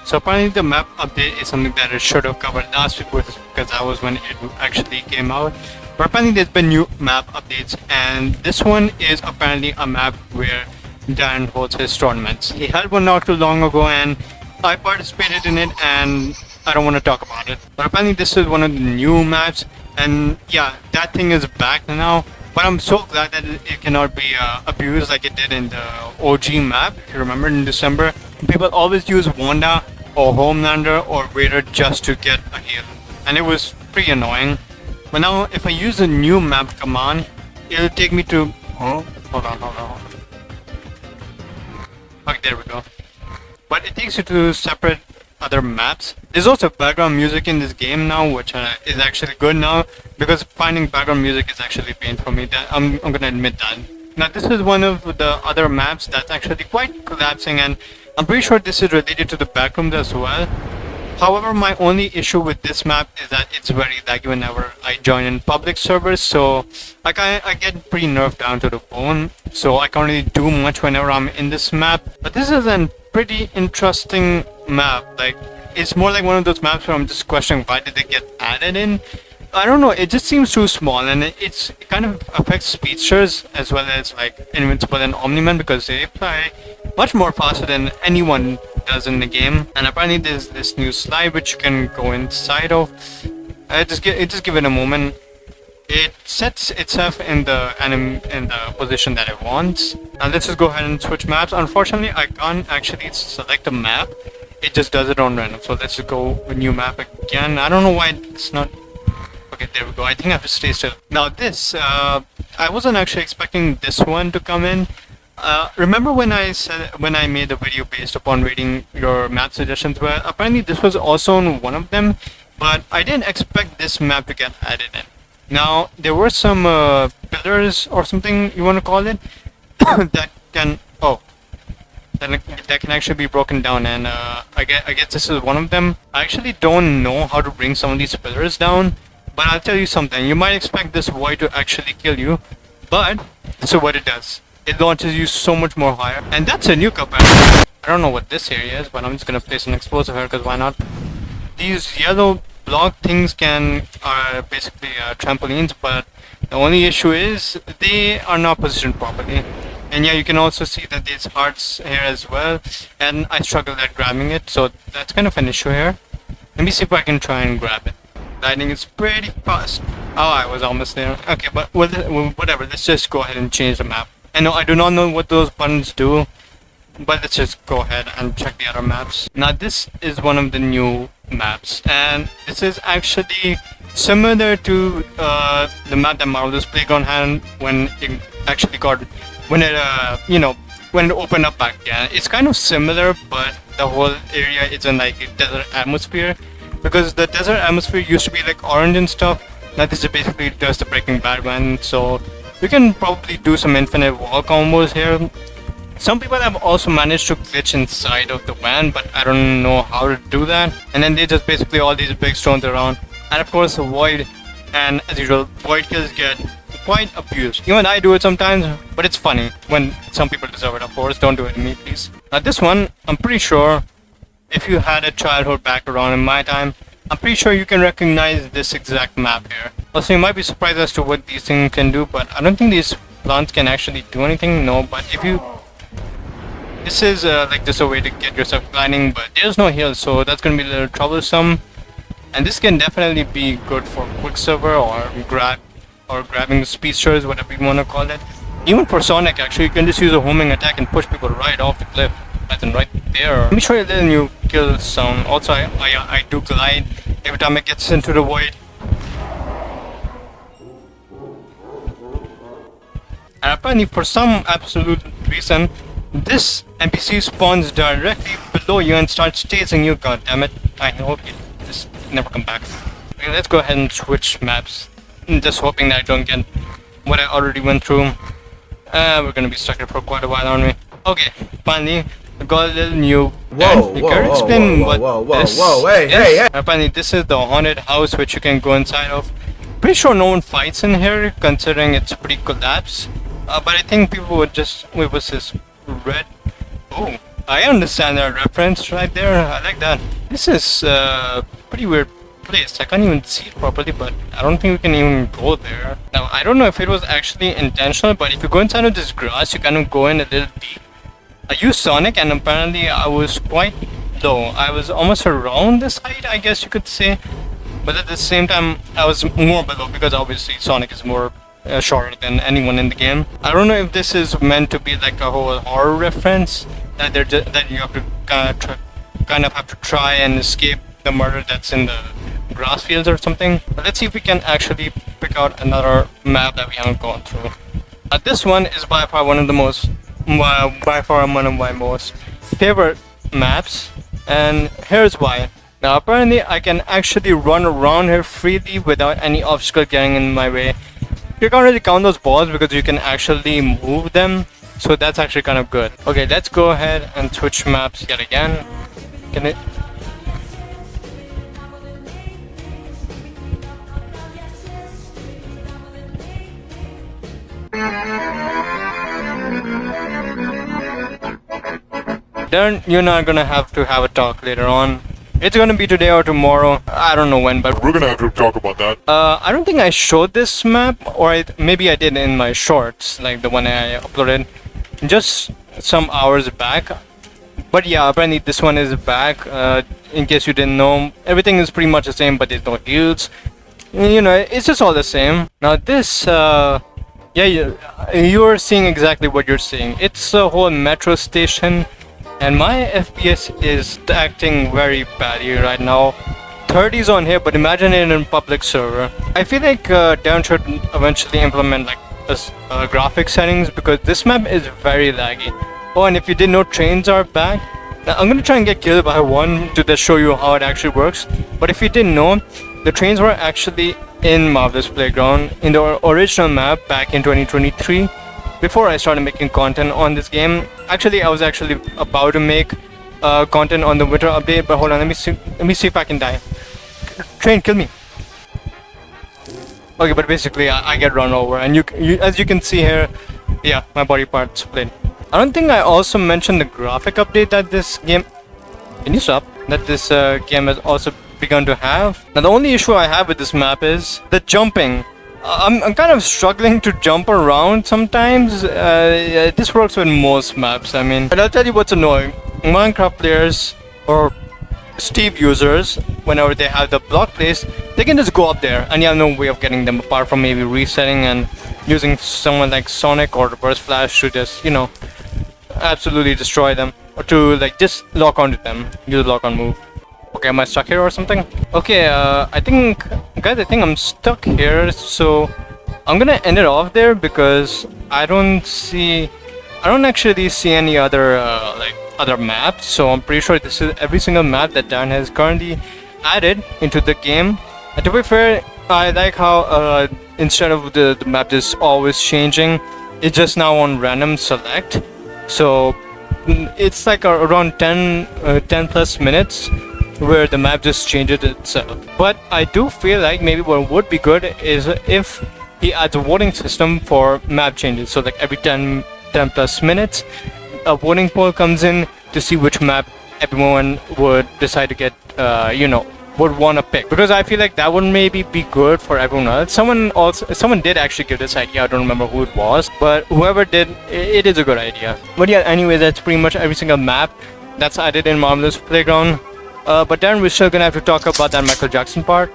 So apparently the map update is something that I should have covered last week because that was when it actually came out. But apparently there's been new map updates, and this one is apparently a map where Dan holds his tournaments. He had one not too long ago and I participated in it, and I don't want to talk about it. But apparently this is one of the new maps, and yeah, that thing is back now. But I'm so glad that it cannot be abused like it did in the OG map. If you remember in December, people always use Wanda or Homelander or Vader just to get a heal, and it was pretty annoying. But now if I use the new map command, it'll take me to... Hold on. Okay, there we go. But it takes you to separate other maps. There's also background music in this game now, which is actually good now, because finding background music is actually a pain for me. That I'm gonna admit that. Now this is one of the other maps that's actually quite collapsing, and I'm pretty sure this is related to the backrooms as well. However, my only issue with this map is that it's very laggy whenever I join in public servers, so I get pretty nerfed down to the bone, so I can't really do much whenever I'm in this map. But this is a pretty interesting map. Like, it's more like one of those maps where I'm just questioning why did they get added in. I don't know, it just seems too small, and it kind of affects speedsters as well as like Invincible and Omni-Man, because they fly much more faster than anyone does in the game. And apparently there's this new slide which you can go inside of. Just give it a moment. It sets itself in the position that it wants. And let's just go ahead and switch maps. Unfortunately, I can't actually select a map. It just does it on random. So let's just go with new map again. I don't know why it's not... Okay, there we go. I think I have to stay still. Now this, I wasn't actually expecting this one to come in. Remember when I made the video based upon reading your map suggestions? Well, apparently this was also on one of them, but I didn't expect this map to get added in. Now there were some pillars or something you want to call it that can that can actually be broken down, and I guess this is one of them. I actually don't know how to bring some of these pillars down, but I'll tell you something. You might expect this void to actually kill you, but this is what it does. It launches you so much more higher, and that's a nuke up. I don't know what this area is, but I'm just gonna place an explosive here because why not? These yellow block things are basically trampolines, but the only issue is they are not positioned properly. And yeah, you can also see that there's hearts here as well, and I struggle at grabbing it, so that's kind of an issue here. Let me see if I can try and grab it. Lightning is pretty fast. Oh, I was almost there. Okay, but whatever, let's just go ahead and change the map. I do not know what those buttons do, but let's just go ahead and check the other maps. Now this is one of the new maps, and this is actually similar to the map that Marvellous Playground had when it actually when it opened up back again. It's kind of similar, but the whole area is in like a desert atmosphere, because the desert atmosphere used to be like orange and stuff. Now this is basically just the Breaking Bad one, so you can probably do some infinite wall combos here. Some people have also managed to glitch inside of the van, but I don't know how to do that. And then they just basically all these big stones around. And of course the void, and as usual, void kills get quite abused. Even I do it sometimes, but it's funny when some people deserve it, of course. Don't do it to me, please. Now this one, I'm pretty sure if you had a childhood back around in my time, I'm pretty sure you can recognize this exact map here. Also, you might be surprised as to what these things can do, but I don't think these plants can actually do anything. No, but if you... This is like just a way to get yourself gliding, but there's no heal, so that's going to be a little troublesome. And this can definitely be good for Quicksilver or grabbing speedsters, whatever you want to call it. Even for Sonic, actually, you can just use a homing attack and push people right off the cliff. As in right there. Let me show you a little new kill sound. Also, I do glide every time it gets into the void. And apparently, for some absolute reason, this NPC spawns directly below you and starts chasing you. God damn it! I hope you just never come back. Okay, let's go ahead and switch maps. I'm just hoping that I don't get what I already went through. We're gonna be stuck here for quite a while, aren't we? Okay, finally. I got a little new. Whoa, hey. Apparently this is the haunted house which you can go inside of. Pretty sure no one fights in here considering it's pretty collapsed. But I think people would just... Wait, what's this? Red? Oh, I understand that reference right there. I like that. This is pretty weird place. I can't even see it properly, but I don't think we can even go there. Now, I don't know if it was actually intentional, but if you go inside of this grass, you kind of go in a little deep. I used Sonic, and apparently I was quite low. I was almost around this height, I guess you could say. But at the same time, I was more below because obviously Sonic is more shorter than anyone in the game. I don't know if this is meant to be like a whole horror reference that that you have to kind of have to try and escape the murder that's in the grass fields or something. But let's see if we can actually pick out another map that we haven't gone through. This one is by far one of my most favorite maps, and here's why. Now apparently I can actually run around here freely without any obstacle getting in my way. You can't really count those balls because you can actually move them, so that's actually kind of good. Okay, let's go ahead and switch maps yet again. Can it? Then you're not gonna have to have a talk later on. It's gonna be today or tomorrow. I don't know when, but We're gonna have to talk about that. I don't think I showed this map, or maybe I did in my shorts, like the one I uploaded just some hours back. But yeah, apparently this one is back. In case you didn't know, everything is pretty much the same, but there's no heals. You know, it's just all the same. Now this, yeah, you're seeing exactly what you're seeing. It's a whole metro station. And my FPS is acting very badly right now. 30s on here, but imagine it in public server. I feel like Darren should eventually implement like graphic settings because this map is very laggy. Oh, and if you didn't know, trains are back. Now, I'm gonna try and get killed by one to just show you how it actually works. But if you didn't know, the trains were actually in Marvellous Playground in the original map back in 2023. Before I started making content on this game. Actually, I was actually about to make content on the winter update, but hold on, let me see if I can die. Train, kill me. Okay, but basically I get run over, and you as you can see here, yeah, my body parts split. I don't think I also mentioned the graphic update that this game. Can you stop? That this game has also begun to have. Now the only issue I have with this map is the jumping. I'm kind of struggling to jump around sometimes. This works with most maps, I mean. But I'll tell you what's annoying. Minecraft players or Steve users, whenever they have the block placed, they can just go up there and you have no way of getting them apart from maybe resetting and using someone like Sonic or Reverse Flash to just, you know, absolutely destroy them. Or to like just lock onto them. Use a lock on move. Okay, am I stuck here or something? Okay, I think I'm stuck here, so I'm gonna end it off there because I don't actually see any other like other maps. So I'm pretty sure this is every single map that Dan has currently added into the game. And to be fair, I like how instead of the map just always changing, it's just now on random select. So it's like around 10 plus minutes where the map just changes itself. But I do feel like maybe what would be good is if he adds a voting system for map changes. So like every 10 plus minutes, a voting poll comes in to see which map everyone would decide to get, you know, would want to pick. Because I feel like that would maybe be good for everyone else. Someone did actually give this idea. I don't remember who it was, but whoever did, it is a good idea. But yeah, anyway, that's pretty much every single map that's added in Marvellous Playground. But then we're still gonna have to talk about that Michael Jackson part.